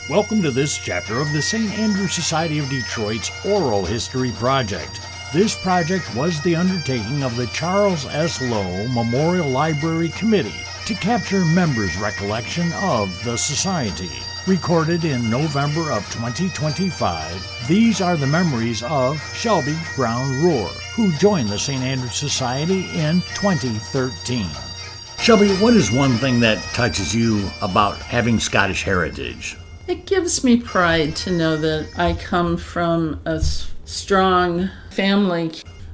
Welcome to this chapter of the St. Andrew Society of Detroit's Oral History Project. This project was the undertaking of the Charles S. Lowe Memorial Library Committee to capture members' recollection of the Society. Recorded in November of 2025, these are the memories of Shelby Rohr, who joined the St. Andrew Society in 2013. Shelby, what is one thing that touches you about having Scottish heritage? It gives me pride to know that I come from a strong family.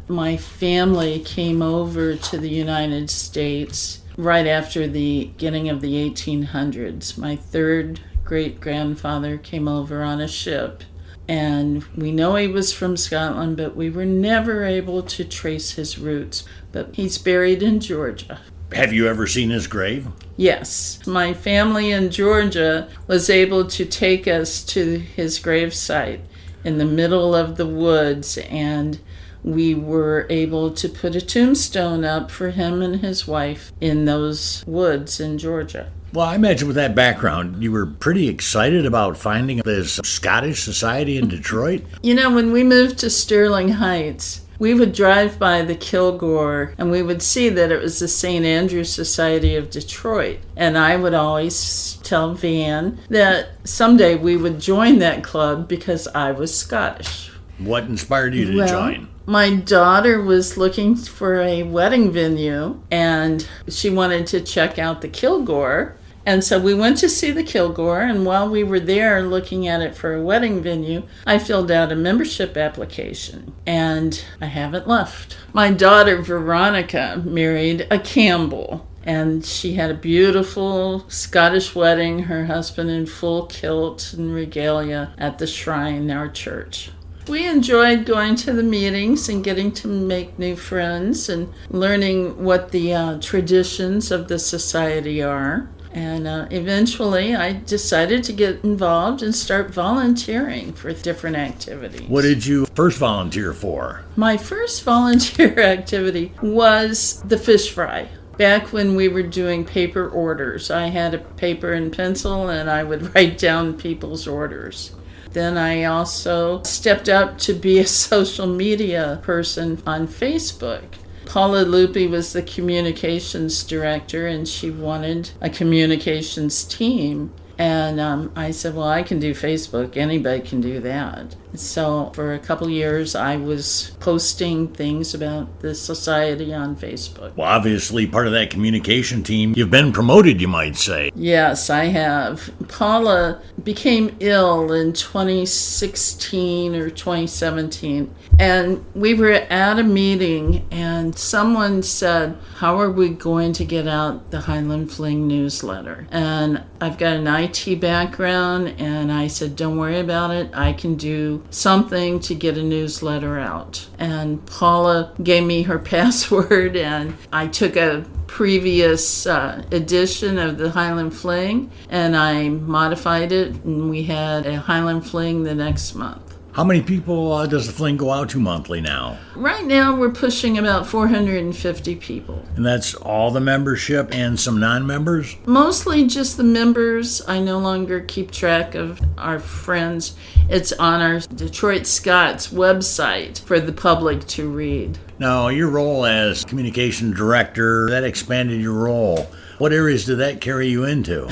My family came over to the United States right after the beginning of the 1800s. My third great-grandfather came over on a ship, and we know he was from Scotland, but we were never able to trace his roots. But he's buried in Georgia. Have you ever seen his grave? Yes. My family in Georgia was able to take us to his gravesite in the middle of the woods, and we were able to put a tombstone up for him and his wife in those woods in Georgia. Well, I imagine with that background, you were pretty excited about finding this Scottish society in Detroit. You know, when we moved to Sterling Heights, we would drive by the Kilgore and we would see that it was the St. Andrew Society of Detroit. And I would always tell Van that someday we would join that club because I was Scottish. What inspired you to join? My daughter was looking for a wedding venue and she wanted to check out the Kilgore. And so we went to see the Kilgore, and while we were there looking at it for a wedding venue, I filled out a membership application, and I haven't left. My daughter, Veronica, married a Campbell, and she had a beautiful Scottish wedding, her husband in full kilt and regalia at the shrine, our church. We enjoyed going to the meetings and getting to make new friends and learning what the traditions of the society are. And eventually I decided to get involved and start volunteering for different activities. What did you first volunteer for? My first volunteer activity was the fish fry. Back when we were doing paper orders, I had a paper and pencil and I would write down people's orders. Then I also stepped up to be a social media person on Facebook. Paula Lupi was the communications director, and she wanted a communications team. And I said, well, I can do Facebook. Anybody can do that. So for a couple years, I was posting things about the society on Facebook. Well, obviously, part of that communication team, you've been promoted, you might say. Yes, I have. Paula became ill in 2016 or 2017. And we were at a meeting, and someone said, how are we going to get out the Highland Fling newsletter? And I've got an IT background, and I said, don't worry about it. I can do something to get a newsletter out. And Paula gave me her password, and I took a previous edition of the Highland Fling, and I modified it, and we had a Highland Fling the next month. How many people does the fling go out to monthly now? Right now, we're pushing about 450 people. And that's all the membership and some non-members? Mostly just the members. I no longer keep track of our friends. It's on our Detroit Scots website for the public to read. Now, your role as communication director, that expanded your role. What areas did that carry you into?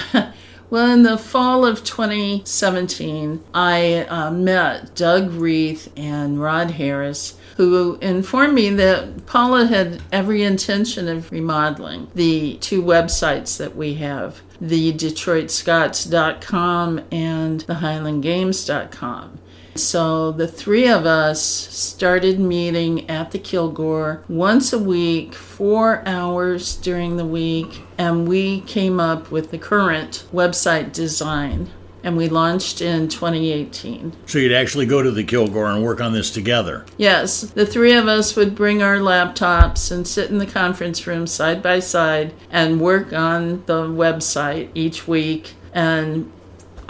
Well, in the fall of 2017, I met Doug Reith and Rod Harris, who informed me that Paula had every intention of remodeling the two websites that we have, the DetroitScots.com and the HighlandGames.com. So the three of us started meeting at the Kilgore once a week, 4 hours during the week, and we came up with the current website design, and we launched in 2018. So you'd actually go to the Kilgore and work on this together? Yes, the three of us would bring our laptops and sit in the conference room side by side and work on the website each week. And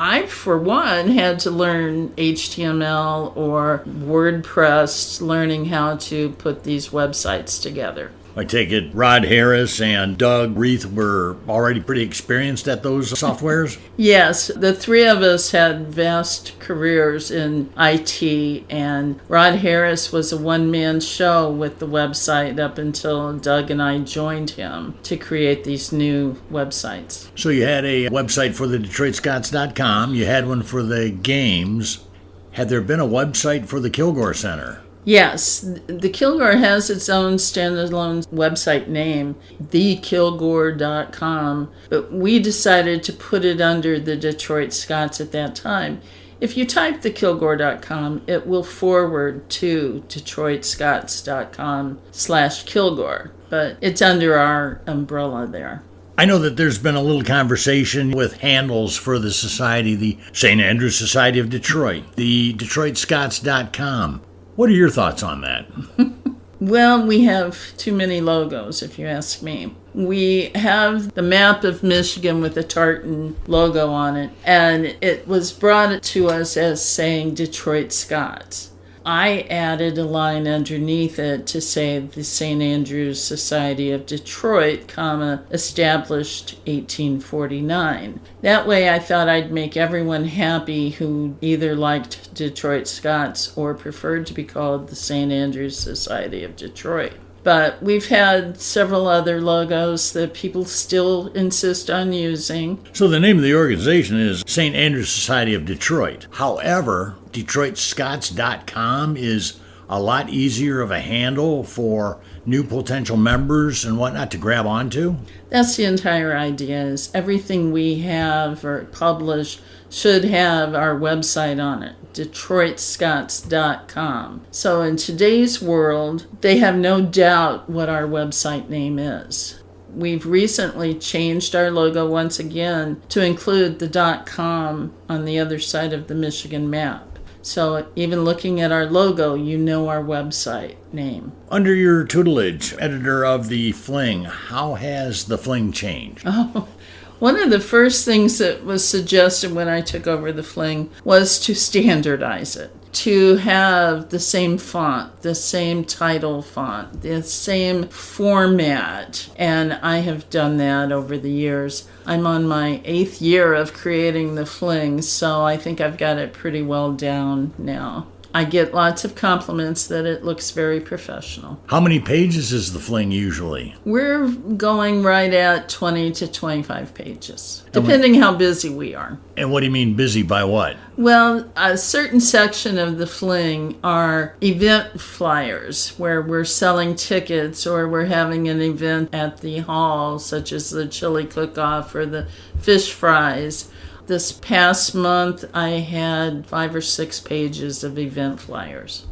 I, for one, had to learn HTML or WordPress, learning how to put these websites together. I take it Rod Harris and Doug Reith were already pretty experienced at those softwares? Yes, the three of us had vast careers in IT, and Rod Harris was a one-man show with the website up until Doug and I joined him to create these new websites. So you had a website for the DetroitScots.com, you had one for the games. Had there been a website for the Kilgore Center? Yes, the Kilgore has its own standalone website name, thekilgore.com, but we decided to put it under the Detroit Scots at that time. If you type thekilgore.com, it will forward to detroitscots.com/Kilgore, but it's under our umbrella there. I know that there's been a little conversation with handles for the society, the St. Andrews Society of Detroit, the DetroitScots.com. What are your thoughts on that? Well, we have too many logos, if you ask me. We have the map of Michigan with a tartan logo on it, and it was brought to us as saying Detroit Scots. I added a line underneath it to say the St. Andrews Society of Detroit, established 1849. That way I thought I'd make everyone happy who either liked Detroit Scots or preferred to be called the St. Andrews Society of Detroit. But we've had several other logos that people still insist on using. So the name of the organization is St. Andrews Society of Detroit. However, DetroitScots.com is a lot easier of a handle for new potential members and whatnot to grab onto. That's the entire idea, is everything we have or publish should have our website on it, DetroitScots.com. So in today's world, they have no doubt what our website name is. We've recently changed our logo once again to include the .com on the other side of the Michigan map. So even looking at our logo, you know our website name. Under your tutelage, editor of the Fling, how has the Fling changed? One of the first things that was suggested when I took over the Fling was to standardize it, to have the same font, the same title font, the same format, and I have done that over the years. I'm on my 8th year of creating the Fling, so I think I've got it pretty well down now. I get lots of compliments that it looks very professional. How many pages is the Fling usually? We're going right at 20 to 25 pages, depending how busy we are. And what do you mean busy by what? Well, a certain section of the Fling are event flyers where we're selling tickets or we're having an event at the hall, such as the chili cook-off or the fish fries. This past month, I had 5 or 6 pages of event flyers.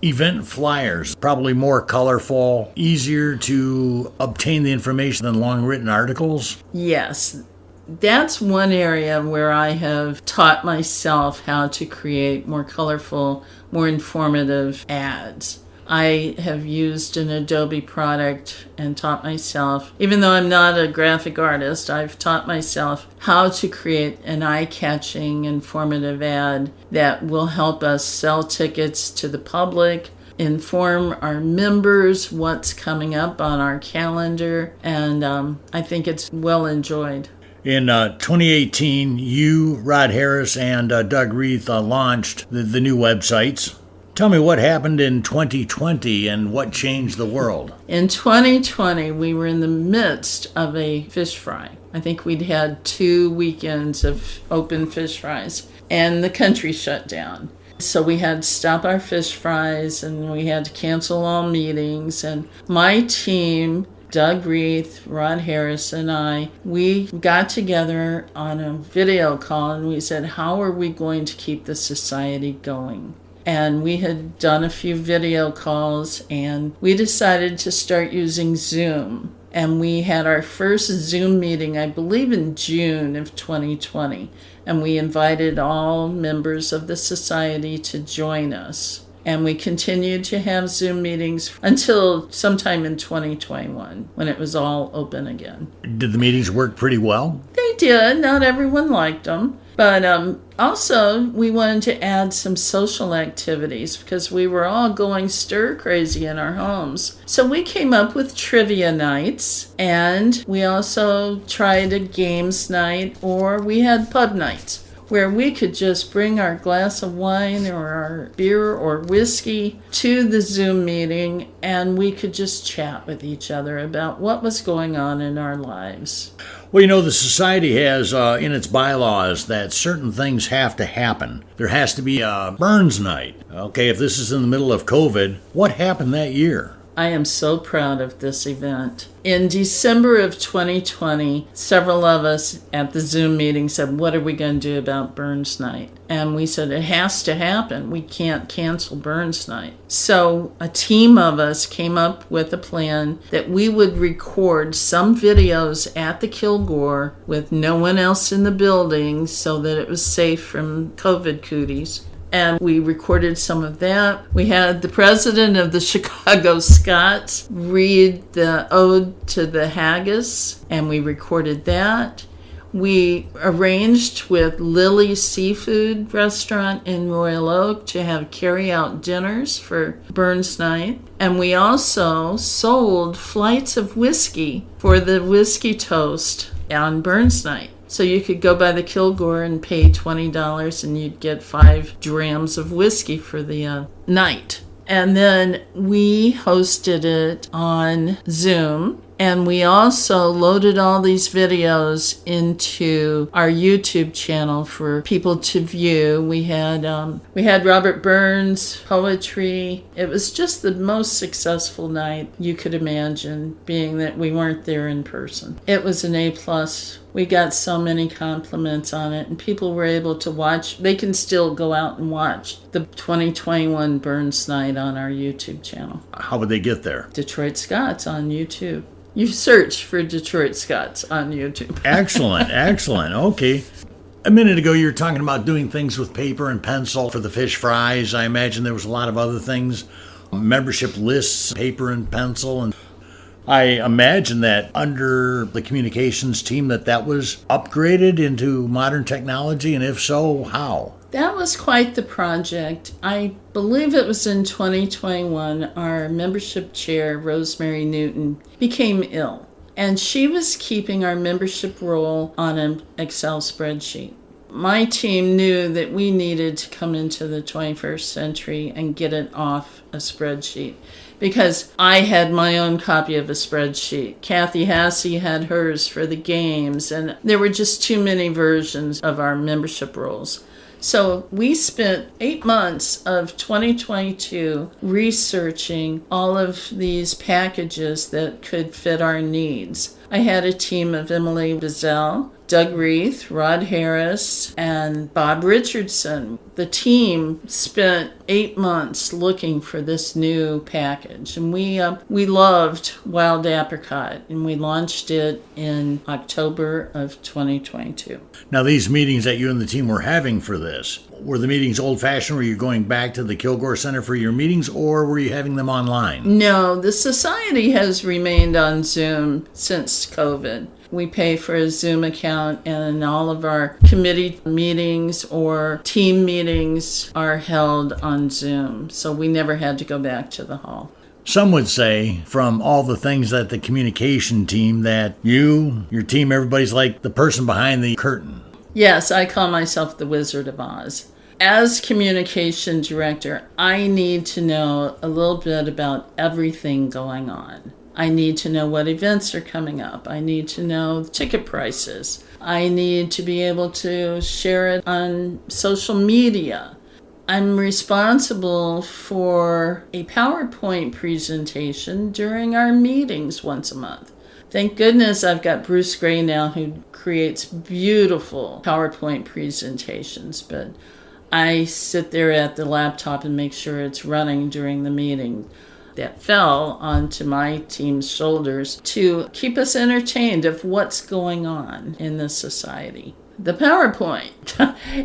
Event flyers, probably more colorful, easier to obtain the information than long written articles? Yes. That's one area where I have taught myself how to create more colorful, more informative ads. I have used an Adobe product and taught myself, even though I'm not a graphic artist, I've taught myself how to create an eye-catching, informative ad that will help us sell tickets to the public, inform our members what's coming up on our calendar, and I think it's well enjoyed. In 2018, you, Rod Harris, and Doug Reith launched the new websites. Tell me what happened in 2020 and what changed the world. In 2020, we were in the midst of a fish fry. I think we'd had 2 weekends of open fish fries, and the country shut down. So we had to stop our fish fries, and we had to cancel all meetings. And my team, Doug Reith, Rod Harris, and I, we got together on a video call, and we said, how are we going to keep the society going? And we had done a few video calls, and we decided to start using Zoom. And we had our first Zoom meeting, I believe in June of 2020. And we invited all members of the society to join us. And we continued to have Zoom meetings until sometime in 2021, when it was all open again. Did the meetings work pretty well? They did. Not everyone liked them. But Also, we wanted to add some social activities because we were all going stir crazy in our homes. So we came up with trivia nights, and we also tried a games night, or we had pub nights where we could just bring our glass of wine or our beer or whiskey to the Zoom meeting, and we could just chat with each other about what was going on in our lives. Well, the society has in its bylaws that certain things have to happen. There has to be a Burns night. Okay, if this is in the middle of COVID, what happened that year? I am so proud of this event. In December of 2020, several of us at the Zoom meeting said, what are we going to do about Burns Night? And we said, it has to happen. We can't cancel Burns Night. So a team of us came up with a plan that we would record some videos at the Kilgore with no one else in the building so that it was safe from COVID cooties. And we recorded some of that. We had the president of the Chicago Scots read the Ode to the Haggis, and we recorded that. We arranged with Lily's Seafood Restaurant in Royal Oak to have carry-out dinners for Burns Night. And we also sold flights of whiskey for the whiskey toast on Burns Night. So you could go by the Kilgore and pay $20 and you'd get 5 drams of whiskey for the night. And then we hosted it on Zoom. And we also loaded all these videos into our YouTube channel for people to view. We had Robert Burns poetry. It was just the most successful night you could imagine, being that we weren't there in person. It was an A+. We got so many compliments on it, and people were able to watch. They can still go out and watch the 2021 Burns Night on our YouTube channel. How would they get there? Detroit Scots on YouTube. You search for Detroit Scots on YouTube. Excellent. Okay. A minute ago, you were talking about doing things with paper and pencil for the fish fries. I imagine there was a lot of other things, membership lists, paper and pencil. And I imagine that under the communications team that was upgraded into modern technology. And if so, how? That was quite the project. I believe it was in 2021, our membership chair, Rosemary Newton, became ill. And she was keeping our membership roll on an Excel spreadsheet. My team knew that we needed to come into the 21st century and get it off a spreadsheet, because I had my own copy of a spreadsheet. Kathy Hassey had hers for the games, and there were just too many versions of our membership rolls. So we spent 8 months of 2022 researching all of these packages that could fit our needs. I had a team of Emily Bizzell, Doug Reith, Rod Harris, and Bob Richardson. The team spent 8 months looking for this new package, and we loved Wild Apricot, and we launched it in October of 2022. Now, these meetings that you and the team were having for this, were the meetings old-fashioned? Were you going back to the Kilgore Center for your meetings, or were you having them online? No, the society has remained on Zoom since COVID. We pay for a Zoom account, and all of our committee meetings or team meetings are held on Zoom. So we never had to go back to the hall. Some would say, from all the things that the communication team, that you, your team, everybody's like the person behind the curtain. Yes, I call myself the Wizard of Oz. As communication director, I need to know a little bit about everything going on. I need to know what events are coming up. I need to know ticket prices. I need to be able to share it on social media. I'm responsible for a PowerPoint presentation during our meetings once a month. Thank goodness I've got Bruce Gray now, who creates beautiful PowerPoint presentations, but I sit there at the laptop and make sure it's running during the meeting. That fell onto my team's shoulders to keep us entertained of what's going on in this society. The PowerPoint.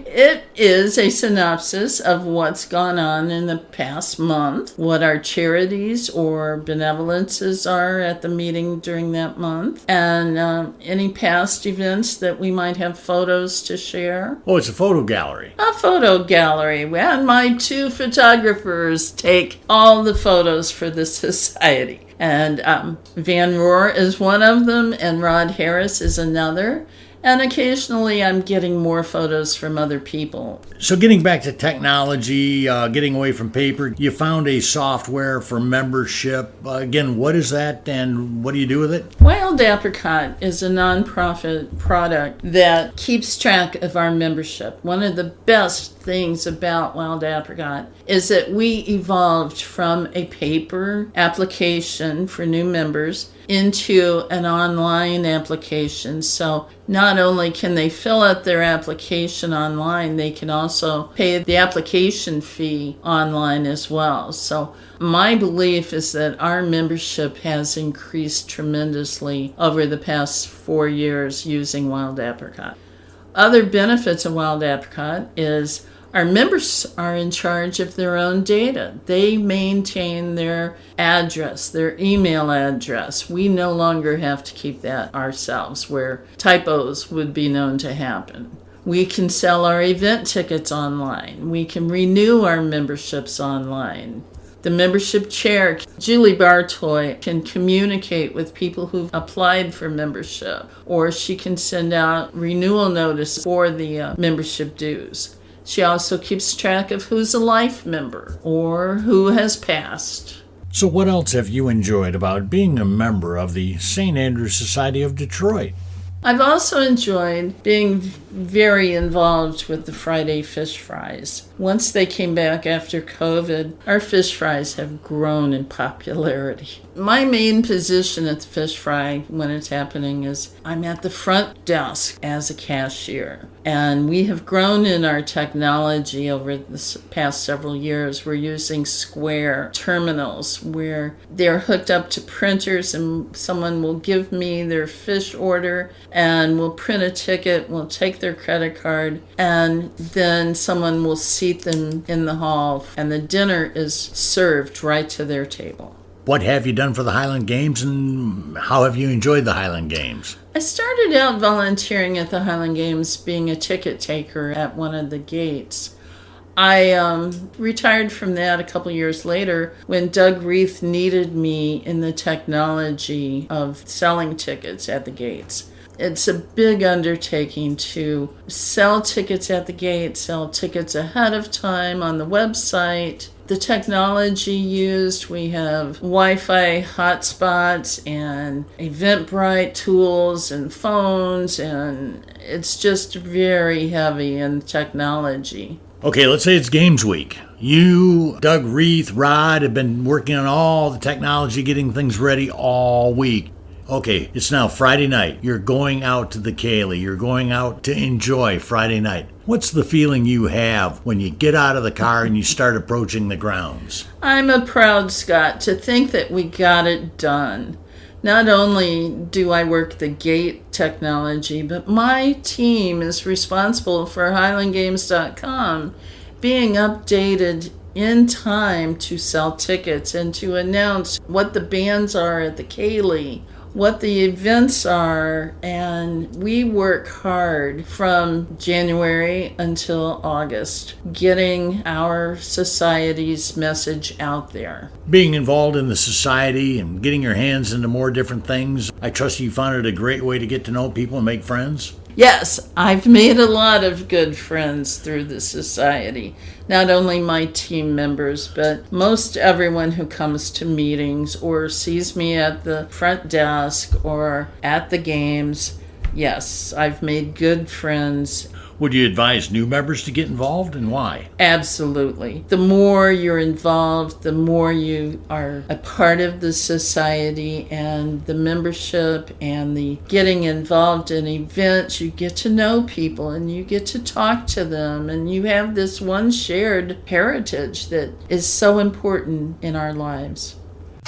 It is a synopsis of what's gone on in the past month, what our charities or benevolences are at the meeting during that month, and any past events that we might have photos to share. Oh, it's a photo gallery. A photo gallery. And my 2 photographers take all the photos for the society. And Van Rohr is one of them, and Rod Harris is another. And occasionally I'm getting more photos from other people. So getting back to technology, getting away from paper, you found a software for membership. Again, what is that and what do you do with it? Wild Apricot is a nonprofit product that keeps track of our membership. One of the best things about Wild Apricot is that we evolved from a paper application for new members into an online application. So not only can they fill out their application online, they can also pay the application fee online as well. So my belief is that our membership has increased tremendously over the past 4 years using Wild Apricot. Other benefits of Wild Apricot is our members are in charge of their own data. They maintain their address, their email address. We no longer have to keep that ourselves, where typos would be known to happen. We can sell our event tickets online. We can renew our memberships online. The membership chair, Julie Bartoy, can communicate with people who've applied for membership, or she can send out renewal notice for the membership dues. She also keeps track of who's a life member or who has passed. So what else have you enjoyed about being a member of the St. Andrews Society of Detroit? I've also enjoyed being very involved with the Friday fish fries. Once they came back after COVID, our fish fries have grown in popularity. My main position at the fish fry when it's happening is I'm at the front desk as a cashier. And we have grown in our technology over the past several years. We're using Square terminals where they're hooked up to printers and someone will give me their fish order and we'll print a ticket, we'll take their credit card, and then someone will seat them in the hall and the dinner is served right to their table. What have you done for the Highland Games and how have you enjoyed the Highland Games? I started out volunteering at the Highland Games being a ticket taker at one of the gates. I retired from that a couple years later when Doug Reith needed me in the technology of selling tickets at the gates. It's a big undertaking to sell tickets at the gate, sell tickets ahead of time on the website. The technology used, we have Wi-Fi hotspots and Eventbrite tools and phones, and it's just very heavy in technology. Okay, let's say it's Games Week. You, Doug Reith, Rod have been working on all the technology, getting things ready all week. Okay, it's now Friday night. You're going out to the Cayley. You're going out to enjoy Friday night. What's the feeling you have when you get out of the car and you start approaching the grounds? I'm a proud Scot to think that we got it done. Not only do I work the gate technology, but my team is responsible for HighlandGames.com being updated in time to sell tickets and to announce what the bands are at the Cayley, what the events are, and we work hard from January until August, getting our society's message out there. Being involved in the society and getting your hands into more different things, I trust you found it a great way to get to know people and make friends. Yes, I've made a lot of good friends through the society. Not only my team members, but most everyone who comes to meetings or sees me at the front desk or at the games. Yes, I've made good friends. Would you advise new members to get involved and why? Absolutely. The more you're involved, the more you are a part of the society and the membership and the getting involved in events. You get to know people and you get to talk to them and you have this one shared heritage that is so important in our lives.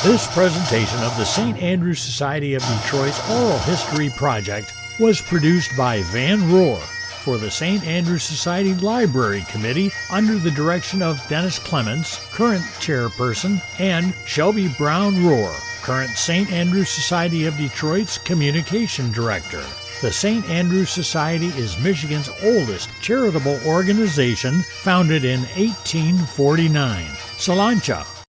This presentation of the St. Andrews Society of Detroit's Oral History Project was produced by Van Rohr for the St. Andrews Society Library Committee under the direction of Dennis Clements, current chairperson, and Shelby Rohr, current St. Andrews Society of Detroit's communication director. The St. Andrews Society is Michigan's oldest charitable organization, founded in 1849. Salancha.